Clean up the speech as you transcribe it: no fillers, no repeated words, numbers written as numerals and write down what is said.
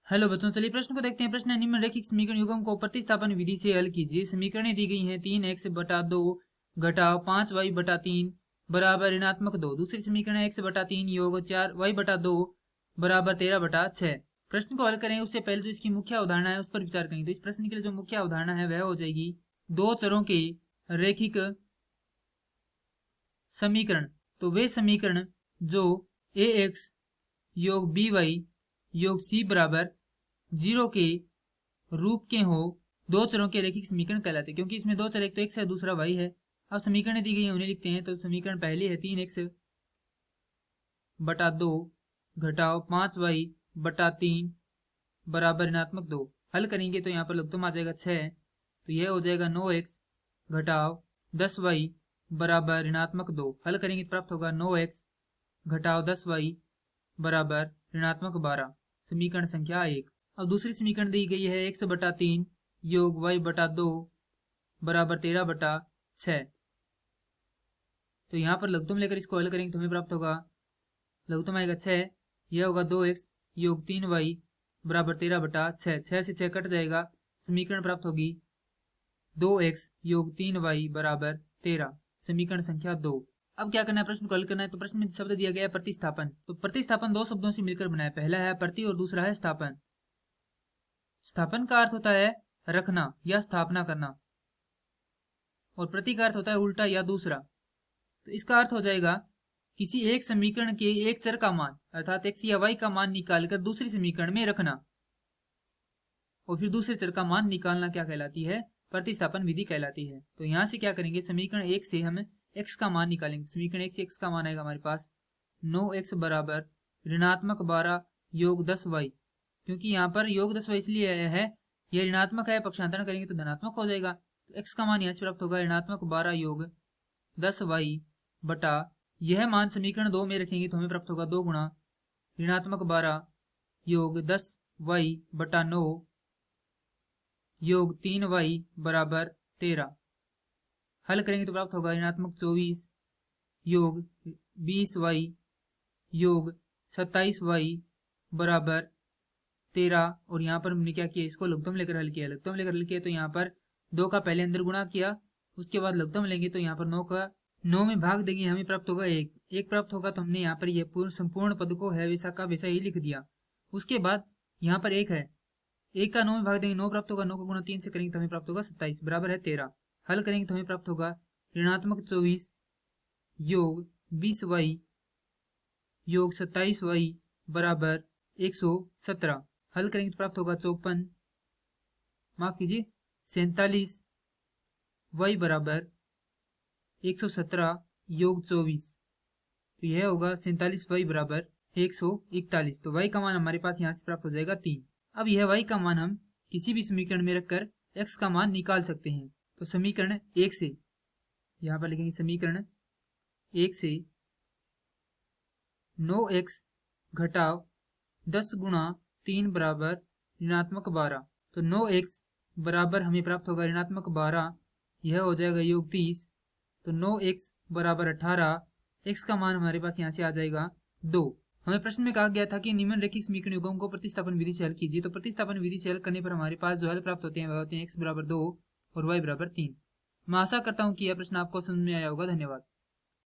Hello बच्चों, चलिए प्रश्न को देखते हैं। प्रश्न है, निम्नलिखित समीकरण युग्म को प्रतिस्थापन विधि से हल कीजिए। समीकरणें दी गई हैं 3x बटा 2 घटाव 5y बटा 3 बराबर ऋणात्मक 2। दूसरी समीकरण है x बटा 3 योग 4y बटा 2 बराबर 13 बटा 6। प्रश्न को हल करें उससे पहले जो इसकी मुख्य अवधारणा है उस पर विचार करेंगे। तो इस प्रश्न के लिए जो मुख्य अवधारणा है वह हो जाएगी दो चरों के रैखिक समीकरण। तो वे समीकरण जो ax योग by योग c बराबर 0 के रूप के हो, दो चरों के रैखिक समीकरण कहलाते हैं। क्योंकि इसमें दो चर, एक तो x है दूसरा y है। अब समीकरण दी गई है उन्हें लिखते हैं। तो समीकरण पहली है 3x बटा 2 घटाव 5y बटा 3 बराबर ऋणात्मक 2। हल करेंगे तो यहाँ पर लघुत्तम आ जाएगा 6। तो यह हो जाएगा 9x घटाव 10y बराबर ऋणात्मक 2। हल करेंगे तो प्राप्त होगा 9x घटाव 10y बराबर ऋणात्मक 12। समीकरण संख्या 1। अब दूसरी समीकरण दी गई है x बटा 3 योग y बटा 2 बराबर 13 बटा 6। तो यहाँ पर लघुत्तम लेकर इसको हल करेंगे तो हमें प्राप्त होगा, लघुत्तम आएगा 6। यह होगा 2x योग 3y बराबर 13 बटा 6। 6 से 6 कट जाएगा। समीकरण प्राप्त होगी 2x योग 3y बराबर 13। समीकरण संख्या 2। अब क्या करना है, प्रश्न को हल करना है। तो प्रश्न में शब्द दिया गया है प्रतिस्थापन। तो प्रतिस्थापन दो शब्दों से मिलकर बना है। पहला है प्रति और दूसरा है स्थापन। स्थापन का अर्थ होता है रखना या स्थापना करना, और प्रति का अर्थ होता है उल्टा या दूसरा। तो इसका अर्थ हो जाएगा किसी एक समीकरण के एक चर का मान अर्थात x या y का मान निकालकर दूसरी समीकरण में रखना और फिर दूसरे चर का मान निकालना क्या कहलाती है, प्रतिस्थापन विधि कहलाती है। तो यहां से क्या करेंगे, समीकरण 1 से हम x का मान निकालेंगे। समीकरण 1 से x का मान आएगा हमारे पास 9x बराबर ऋणात्मक 12 योग 10y। क्योंकि यहाँ पर योग 10y इसलिए है, यह ऋणात्मक है, पक्षांतरण करेंगे तो धनात्मक हो जाएगा। तो x का मान यहाँ से प्राप्त होगा ऋणात्मक 12 योग 10y बटा, यह मान समीकरण 2 में रखेंगे तो हमें प्राप्त होगा 2 गुणा ऋणात्मक 12 योग 10y बटा 9 योग 3y बराबर 13। हल करेंगे तो प्राप्त होगा ऋणात्मक 24 योग 20y योग 27y बराबर 13। और यहाँ पर हमने क्या किया, इसको लघुत्तम लेकर हल किया। लघुत्तम लेकर हल किया तो यहाँ पर 2 का पहले अंदर गुणा किया, उसके बाद लघुत्तम लेंगे तो यहाँ पर 9 का 9 में भाग देंगे, हमें प्राप्त होगा 1 प्राप्त होगा। तो हमने यहाँ पर यह पूर्ण संपूर्ण पद को है वैसा का वैसा ही लिख दिया। उसके बाद यहाँ पर 1 है, 1 का 9 में भाग देंगे 9 प्राप्त होगा। 9 का गुणा 3 से करेंगे तो हमें प्राप्त होगा 27 बराबर है 13। हल करेंगे तो हमें प्राप्त होगा ऋणात्मक 24 योग 20y योग 27y बराबर 117। हल करेंगे तो प्राप्त होगा 47 y बराबर 117 योग 24। तो यह होगा 47y बराबर 141। तो y का मान हमारे पास यहाँ से प्राप्त हो जाएगा 3। अब यह y का मान हम किसी भी समीकरण में रखकर x का मान निकाल सकते हैं। तो समीकरण 1 से यहाँ पर लिखेंगे, समीकरण 1 से 9x घटाव 10 गुणा 3 बराबर ऋणात्मक 12। तो 9x बराबर हमें प्राप्त होगा ऋणात्मक 12, यह हो जाएगा योग 30। तो 9x बराबर 18, x का मान हमारे पास यहाँ से आ जाएगा 2। हमें प्रश्न में कहा गया था कि निम्नलिखित समीकरण युग्म को प्रतिस्थापन विधि से हल कीजिए। तो प्रतिस्थापन विधि से हल करने पर हमारे पास जो हल प्राप्त होते हैं वह होते हैं x बराबर 2 और y बराबर 3। मैं आशा करता हूँ कि यह प्रश्न आपको समझ में आया होगा। धन्यवाद।